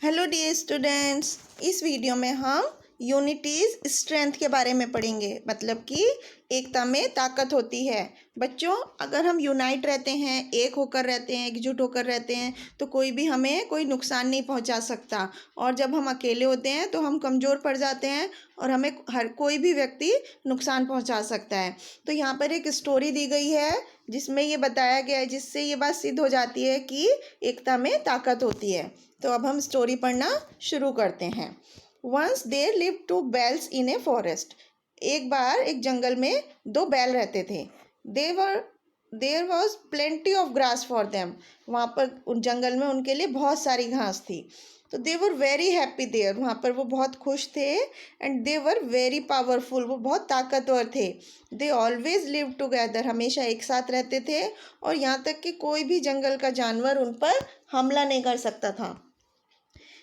Hello dear students, इस video में हम यूनिटीज़ स्ट्रेंथ के बारे में पढ़ेंगे। मतलब कि एकता में ताकत होती है। बच्चों, अगर हम यूनाइट रहते हैं, एक होकर रहते हैं, एकजुट होकर रहते हैं, तो कोई भी हमें कोई नुकसान नहीं पहुंचा सकता। और जब हम अकेले होते हैं तो हम कमज़ोर पड़ जाते हैं और हमें हर कोई भी व्यक्ति नुकसान पहुंचा सकता है। तो यहाँ पर एक स्टोरी दी गई है जिसमें ये बताया गया है, जिससे ये बात सिद्ध हो जाती है कि एकता में ताकत होती है। तो अब हम स्टोरी पढ़ना शुरू करते हैं। Once there live two bulls in a forest. एक बार एक जंगल में दो बैल रहते थे। There was plenty of grass for them. वहाँ पर उन जंगल में उनके लिए बहुत सारी घास थी। तो दे वर वेरी हैप्पी देयर। वहाँ पर वो बहुत खुश थे। And they were very powerful. वो बहुत ताकतवर थे। They always live together. हमेशा एक साथ रहते थे और यहाँ तक कि कोई भी जंगल का जानवर उन पर हमला नहीं कर सकता था।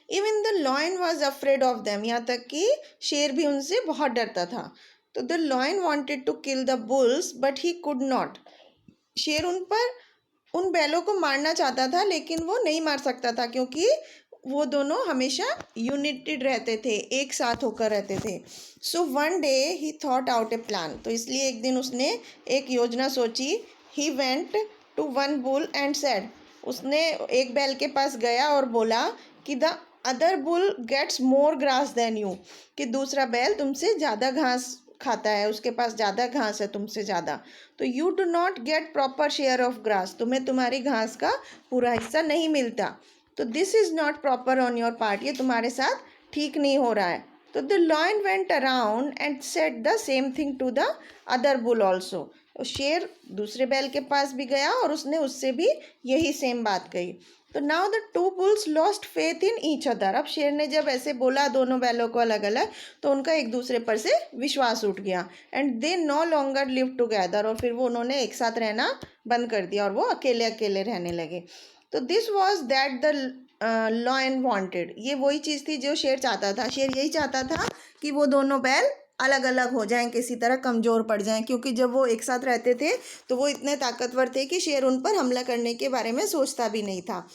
Even the lion was afraid of them. यहाँ तक कि शेर भी उनसे बहुत डरता था। तो the lion wanted to kill the bulls but he could not. शेर उन बैलों को मारना चाहता था लेकिन वो नहीं मार सकता था, क्योंकि वो दोनों हमेशा यूनाइटेड रहते थे, एक साथ होकर रहते थे। So one day he thought out a plan. तो इसलिए एक दिन उसने एक योजना सोची। He went to one bull and said. उसने एक बैल के पास गया और बोला कि the other bull gets more grass then you. कि दूसरा बैल तुमसे ज़्यादा घास खाता है, उसके पास ज़्यादा घास है तुमसे ज़्यादा। तो you do not get proper share of grass. तुम्हें तुम्हारी घास का पूरा हिस्सा नहीं मिलता। तो this is not proper on your part. ये तुम्हारे साथ ठीक नहीं हो रहा है। तो the lion went around and said the same thing to the other bull also. तो शेर दूसरे बैल के पास भी गया और उसने उससे भी यही सेम बात कही। तो now the two bulls lost faith in each other. अब शेर ने जब ऐसे बोला दोनों बैलों को अलग अलग, तो उनका एक दूसरे पर से विश्वास उठ गया। And they know longer live together. और फिर वो उन्होंने एक साथ रहना बंद कर दिया और वो अकेले अकेले रहने लगे। तो this was that the lion wanted. ये वही चीज़ थी जो शेर चाहता था। शेर यही चाहता था कि वो दोनों बैल अलग अलग हो जाएं, किसी तरह कमज़ोर पड़ जाएं, क्योंकि जब वो एक साथ रहते थे तो वो इतने ताकतवर थे कि शेर उन पर हमला करने के बारे में सोचता भी नहीं था।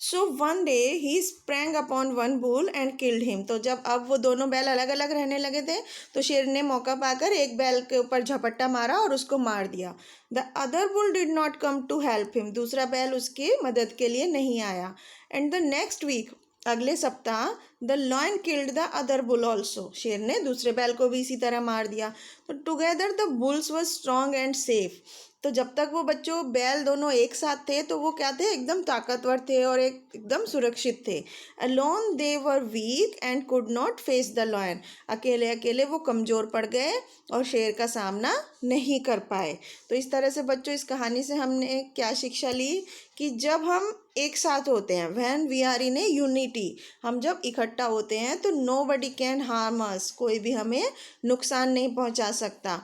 सो one day he sprang upon one bull and killed him. तो जब अब वो दोनों बैल अलग अलग रहने लगे थे तो शेर ने मौका पाकर एक बैल के ऊपर झपट्टा मारा और उसको मार दिया। The other bull did not come to help him. दूसरा बैल उसकी मदद के लिए नहीं आया। एंड द नेक्स्ट वीक, अगले सप्ताह, the lion killed the other bull also. शेर ने दूसरे बैल को भी इसी तरह मार दिया। तो together the bulls were strong and safe. तो जब तक वो बच्चों बैल दोनों एक साथ थे तो वो क्या थे, एकदम ताकतवर थे और एकदम सुरक्षित थे। Alone they were weak and could not face the lion. अकेले अकेले वो कमज़ोर पड़ गए और शेर का सामना नहीं कर पाए। तो इस तरह से बच्चों, इस कहानी से हमने क्या शिक्षा ली कि जब हम एक साथ होते हैं, when we are in a unity, हम जब इकट्ठा होते हैं तो nobody can harm us. कोई भी हमें नुकसान नहीं पहुंचा सकता,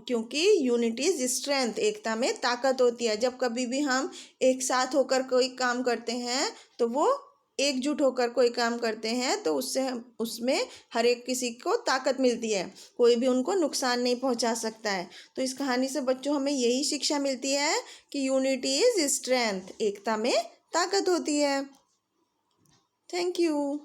क्योंकि यूनिटी इज स्ट्रेंथ। एकता में ताकत होती है। जब कभी भी हम एक साथ होकर कोई काम करते हैं तो वो एकजुट होकर कोई काम करते हैं तो उसमें हर एक किसी को ताकत मिलती है। कोई भी उनको नुकसान नहीं पहुंचा सकता है। तो इस कहानी से बच्चों हमें यही शिक्षा मिलती है कि यूनिटी इज स्ट्रेंथ। एकता में ताकत होती है। Thank you.